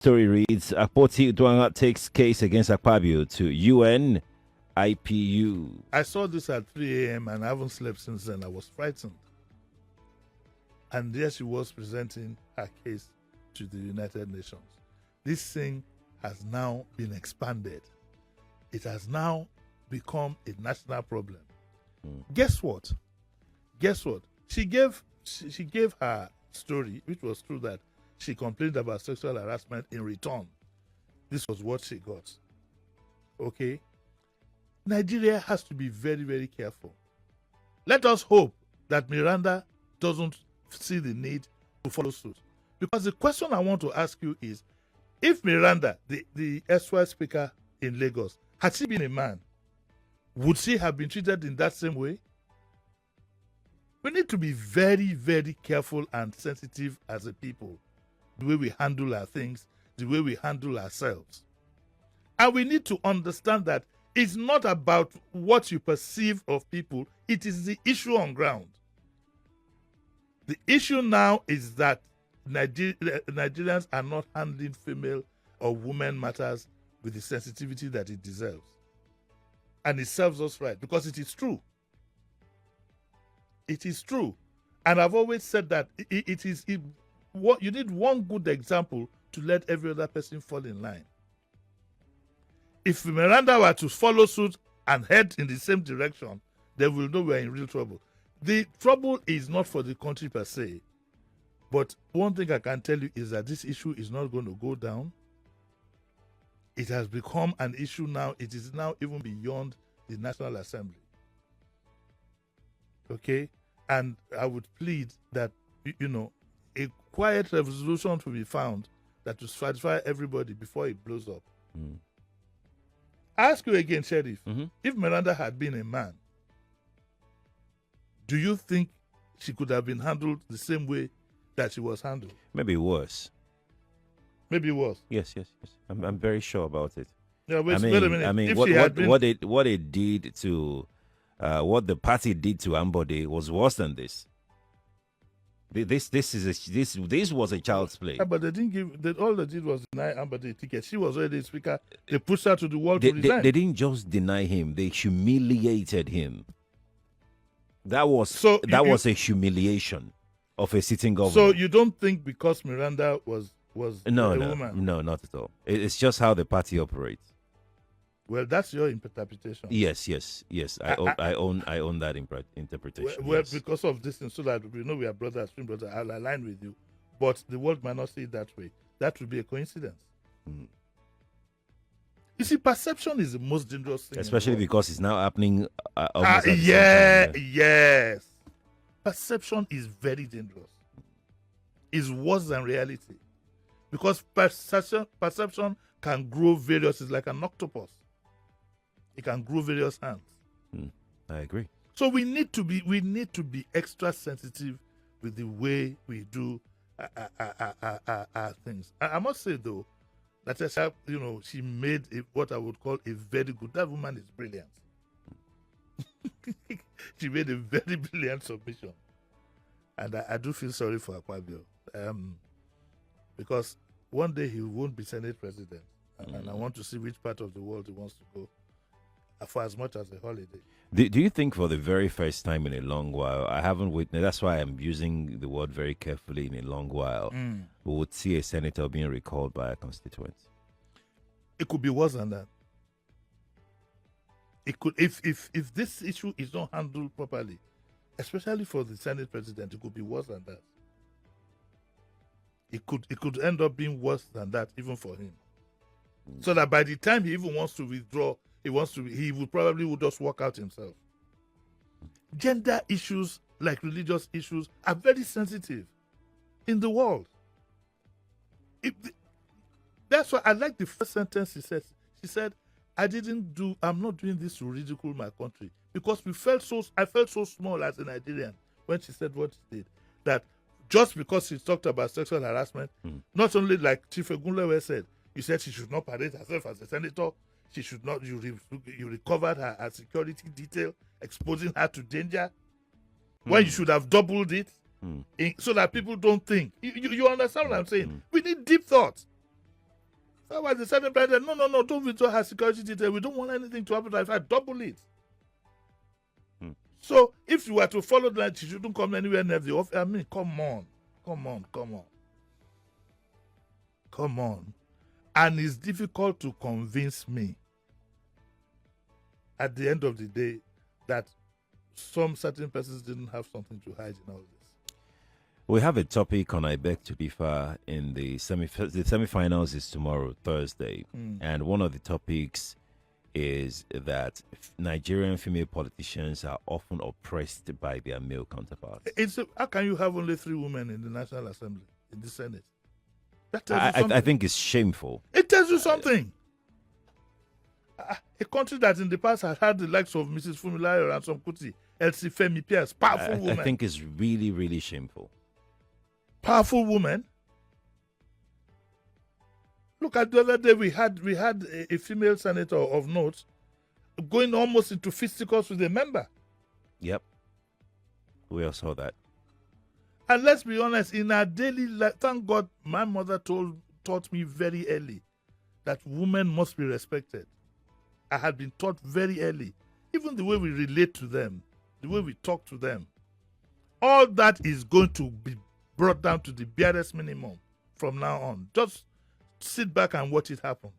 Story reads, Akpoti-Uduaghan takes case against Akabio to UN IPU. I saw this at 3 a.m. and I haven't slept since then. I was frightened. And there she was presenting her case to the United Nations. This thing has now been expanded. It has now become a national problem. Guess what? She gave her story, which was true, that she complained about sexual harassment in return. This was what she got. Okay? Nigeria has to be very, very careful. Let us hope that Miranda doesn't see the need to follow suit. Because the question I want to ask you is, if Miranda, the erstwhile speaker in Lagos, had she been a man, would she have been treated in that same way? We need to be very, very careful and sensitive as a people, the way we handle our things, the way we handle ourselves. And we need to understand that it's not about what you perceive of people, it is the issue on ground. The issue now is that Nigerians are not handling female or women matters with the sensitivity that it deserves. And it serves us right, because it is true. It is true. And I've always said that you need one good example to let every other person fall in line. If Miranda were to follow suit and head in the same direction, then we'll know we're in real trouble. The trouble is not for the country per se. But one thing I can tell you is that this issue is not going to go down. It has become an issue now. It is now even beyond the National Assembly. Okay? And I would plead that, a quiet resolution to be found that will satisfy everybody before it blows up. I ask you again, Sheriff, if Miranda had been a man, do you think she could have been handled the same way that she was handled? Maybe worse. Maybe worse. Yes. I'm very sure about it. Yeah, wait a minute. I mean, what it did to, what the party did to Ambode was worse than this. This was a child's play. Yeah, but they didn't give. All they did was deny Ambode a ticket. She was already the speaker. They pushed her to the wall to resign. They didn't just deny him; they humiliated him. That was a humiliation of a sitting governor. So you don't think because Miranda was a woman? No, not at all. It's just how the party operates. Well, that's your interpretation. Yes. I own that interpretation. Well, yes. Because of this, and so that we know we are brothers, twin brothers, I'll align with you. But the world might not see it that way. That would be a coincidence. You see, perception is the most dangerous thing. Especially because it's now happening almost at the same time. Yes. Perception is very dangerous. It's worse than reality. Because perception can grow various, it's like an octopus. It can grow various hands. I agree. So we need to be extra sensitive with the way we do our things. I must say though, Natasha, she made what I would call a very good. That woman is brilliant. She made a very brilliant submission, and I do feel sorry for Akabio, because one day he won't be Senate President, and I want to see which part of the world he wants to go for as much as a holiday. Do you think for the very first time in a long while, I haven't witnessed, that's why I'm using the word very carefully, in a long while, we would see a senator being recalled by a constituent? It could be worse than that. It could, if this issue is not handled properly, especially for the Senate President, it could be worse than that. It could end up being worse than that even for him. So that by the time he even wants to withdraw, he would probably just walk out himself. Gender issues, like religious issues, are very sensitive in the world. That's why I like the first sentence she said. She said, I'm not doing this to ridicule my country. Because I felt so small as a Nigerian when she said what she did. That just because she talked about sexual harassment, not only like Chief Egunlewe said, you said she should not parade herself as a senator. She should not. You recovered her security detail, exposing her to danger. When you should have doubled it, so that people don't think. You understand what I'm saying? We need deep thought. How was the Senate President? No, don't withdraw her security detail. We don't want anything to happen. I double it. So if you were to follow that, she shouldn't come anywhere near the office. I mean, come on. And it's difficult to convince me at the end of the day that some certain persons didn't have something to hide in all this. We have a topic on I Beg to Differ in the semifinals is tomorrow, Thursday. And one of the topics is that Nigerian female politicians are often oppressed by their male counterparts. How can you have only 3 women in the National Assembly, in the Senate? That tells you something. I think it's shameful. It tells you something. A country that in the past has had the likes of Mrs. Fumilayo and some Kuti, Elsie Femi Pierce, powerful women. I think it's really, really shameful. Powerful women. Look at the other day we had a female senator of note going almost into fisticuffs with a member. Yep. We all saw that. And let's be honest, in our daily life, thank God my mother taught me very early that women must be respected. I had been taught very early. Even the way we relate to them, the way we talk to them, all that is going to be brought down to the barest minimum from now on. Just sit back and watch it happen.